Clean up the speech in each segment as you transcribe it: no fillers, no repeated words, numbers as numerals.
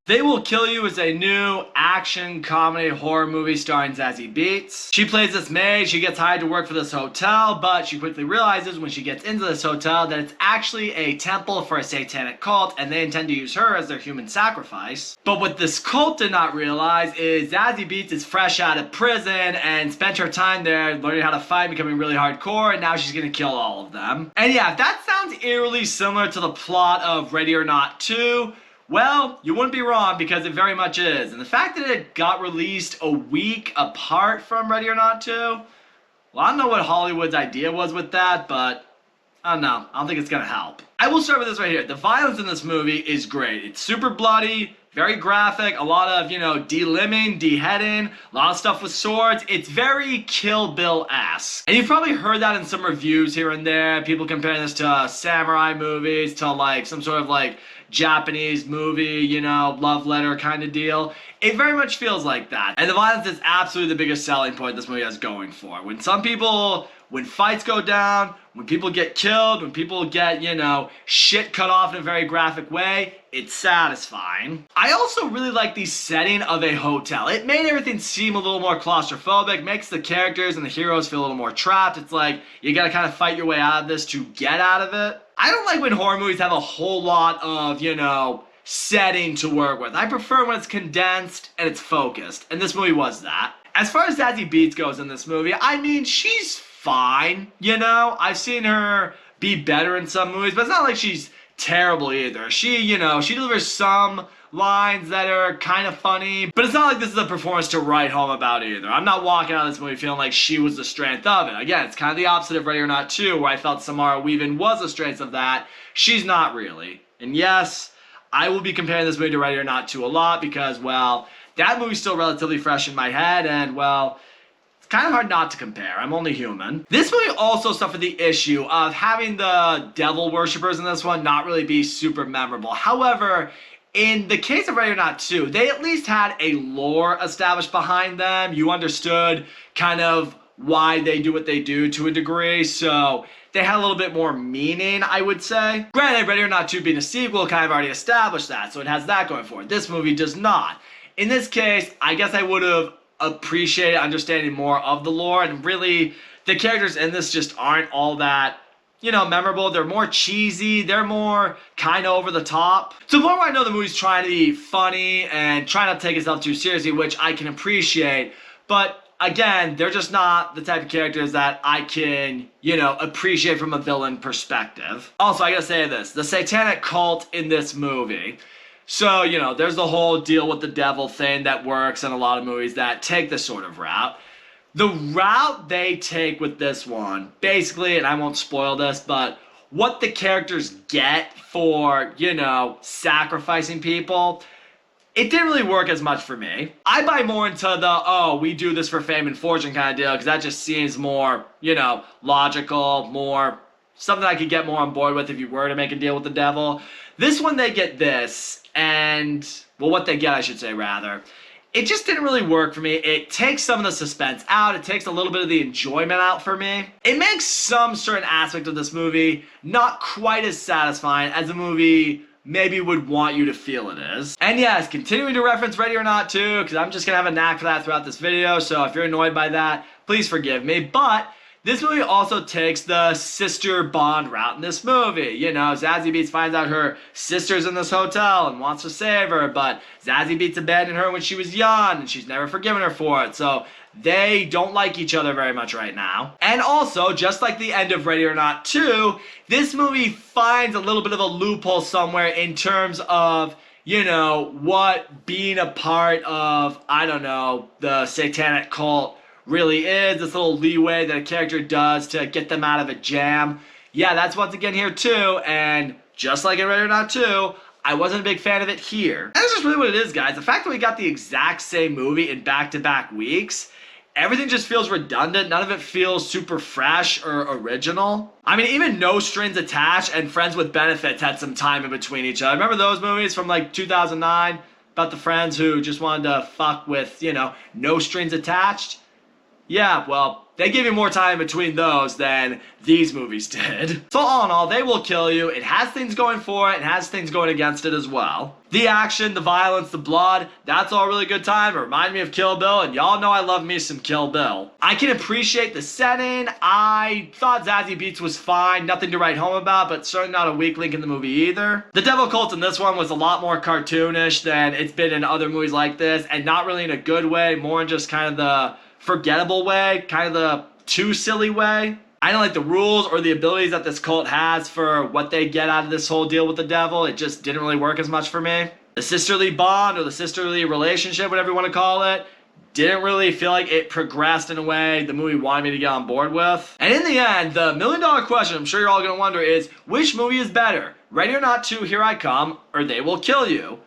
They Will Kill You is a new action comedy horror movie starring Zazie Beetz. She plays this maid. She gets hired to work for this hotel, but she quickly realizes when she gets into this hotel that it's actually a temple for a satanic cult, and they intend to use her as their human sacrifice. But what this cult did not realize is Zazie Beetz is fresh out of prison and spent her time there learning how to fight, becoming really hardcore, and now she's gonna kill all of them. And yeah, if that sounds eerily similar to the plot of Ready or Not 2, well, you wouldn't be wrong because it very much is. And the fact that it got released a week apart from Ready or Not 2, well, I don't know what Hollywood's idea was with that, but I don't know. I don't think it's gonna help. I will start with this right here. The violence in this movie is great. It's super bloody, very graphic, a lot of, delimbing, deheading, a lot of stuff with swords. It's very Kill Bill-esque. And you've probably heard that in some reviews here and there. People comparing this to samurai movies, to like some sort of like Japanese movie, love letter kind of deal. It very much feels like that. And the violence is absolutely the biggest selling point this movie has going for. When fights go down, when people get killed, when people get, shit cut off in a very graphic way, it's satisfying. I also really like the setting of a hotel. It made everything seem a little more claustrophobic, makes the characters and the heroes feel a little more trapped. It's like you gotta kind of fight your way out of this to get out of it. I don't like when horror movies have a whole lot of, setting to work with. I prefer when it's condensed and it's focused, and this movie was that. As far as Zazie Beetz goes in this movie, I mean, she's fine, I've seen her be better in some movies, but it's not like she's terrible either. She delivers some lines that are kind of funny, but it's not like this is a performance to write home about either. I'm not walking out of this movie feeling like she was the strength of it. Again, it's kind of the opposite of Ready or Not 2, where I felt Samara Weaving was the strength of that. She's not really. And yes, I will be comparing this movie to Ready or Not 2 a lot because, well, that movie's still relatively fresh in my head, and, well, it's kind of hard not to compare. I'm only human. This movie also suffered the issue of having the devil worshippers in this one not really be super memorable. However, in the case of Ready or Not 2, they at least had a lore established behind them. You understood kind of why they do what they do to a degree, so they had a little bit more meaning, I would say. Granted, Ready or Not 2 being a sequel kind of already established that, so it has that going for it. This movie does not. In this case, I guess I would have appreciated understanding more of the lore, and really, the characters in this just aren't all that memorable. They're more cheesy. They're more kind of over the top. To the point where I know the movie's trying to be funny and trying not to take itself too seriously, which I can appreciate. But again, they're just not the type of characters that I can, appreciate from a villain perspective. Also, I gotta say this. The satanic cult in this movie. So, there's the whole deal with the devil thing that works in a lot of movies that take this sort of route. The route they take with this one, basically, and I won't spoil this, but what the characters get for, sacrificing people, it didn't really work as much for me. I buy more into the, we do this for fame and fortune kind of deal, because that just seems more, logical, more something I could get more on board with if you were to make a deal with the devil. This one, they get this, and, well, what they get, I should say, rather. It just didn't really work for me. It takes some of the suspense out. It takes a little bit of the enjoyment out for me. It makes some certain aspect of this movie not quite as satisfying as a movie maybe would want you to feel it is. And yes, continuing to reference Ready or Not 2, because I'm just going to have a knack for that throughout this video, so if you're annoyed by that, please forgive me. But this movie also takes the sister bond route in this movie. Zazie Beetz finds out her sister's in this hotel and wants to save her, but Zazie Beetz abandoned her when she was young and she's never forgiven her for it. So they don't like each other very much right now. And also, just like the end of Ready or Not 2, this movie finds a little bit of a loophole somewhere in terms of, what being a part of, the satanic cult really is, this little leeway that a character does to get them out of a jam. Yeah, that's once again here too, and just like in Ready or Not 2, I wasn't a big fan of it here. And that's just really what it is, guys. The fact that we got the exact same movie in back-to-back weeks, everything just feels redundant. None of it feels super fresh or original. I mean, even No Strings Attached and Friends with Benefits had some time in between each other. Remember those movies from like 2009? About the friends who just wanted to fuck with, No Strings Attached? Yeah, well, they give you more time between those than these movies did. So all in all, They Will Kill You. It has things going for it, and has things going against it as well. The action, the violence, the blood, that's all really good time. It reminded me of Kill Bill, and y'all know I love me some Kill Bill. I can appreciate the setting. I thought Zazie Beetz was fine, nothing to write home about, but certainly not a weak link in the movie either. The Devil Cult in this one was a lot more cartoonish than it's been in other movies like this, and not really in a good way, more in just kind of the forgettable way, kind of the too silly way. I don't like the rules or the abilities that this cult has for what they get out of this whole deal with the devil. It just didn't really work as much for me. The sisterly bond or the sisterly relationship, whatever you want to call it, didn't really feel like it progressed in a way the movie wanted me to get on board with. And in the end, the million-dollar question I'm sure you're all going to wonder is, which movie is better? Ready or Not 2, Here I Come, or They Will Kill You?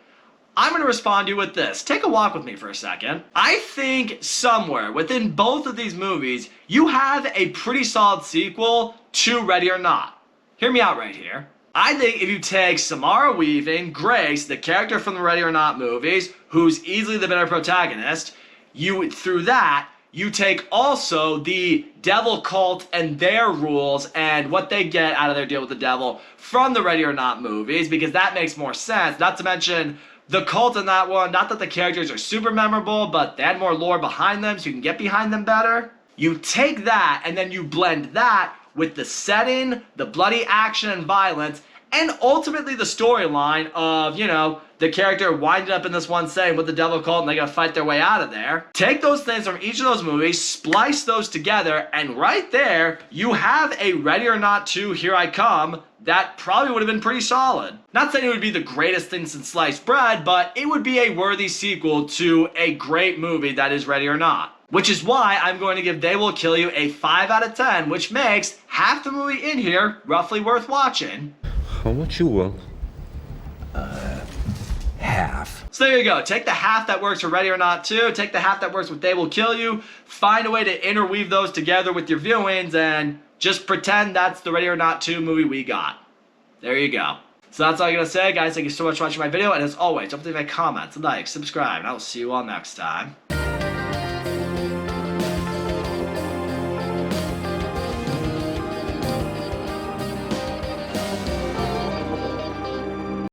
I'm going to respond to you with this. Take a walk with me for a second. I think somewhere within both of these movies, you have a pretty solid sequel to Ready or Not. Hear me out right here. I think if you take Samara Weaving, Grace, the character from the Ready or Not movies, who's easily the better protagonist, through that, you take also the devil cult and their rules and what they get out of their deal with the devil from the Ready or Not movies, because that makes more sense. Not to mention the cult in that one, not that the characters are super memorable, but they had more lore behind them, so you can get behind them better. You take that, and then you blend that with the setting, the bloody action and violence, and ultimately the storyline of, the character winding up in this one setting with the devil cult, and they gotta fight their way out of there. Take those things from each of those movies, splice those together, and right there, you have a Ready or Not 2, Here I Come, that probably would have been pretty solid. Not saying it would be the greatest thing since sliced bread, but it would be a worthy sequel to a great movie that is Ready or Not. Which is why I'm going to give They Will Kill You a 5 out of 10, which makes half the movie in here roughly worth watching. How much you want? Half. So there you go. Take the half that works for Ready or Not 2, take the half that works with They Will Kill You, find a way to interweave those together with your viewings, and just pretend that's the Ready or Not 2 movie we got. There you go. So that's all I'm going to say, guys. Thank you so much for watching my video, and as always, don't forget to leave a comment, like, subscribe, and I will see you all next time.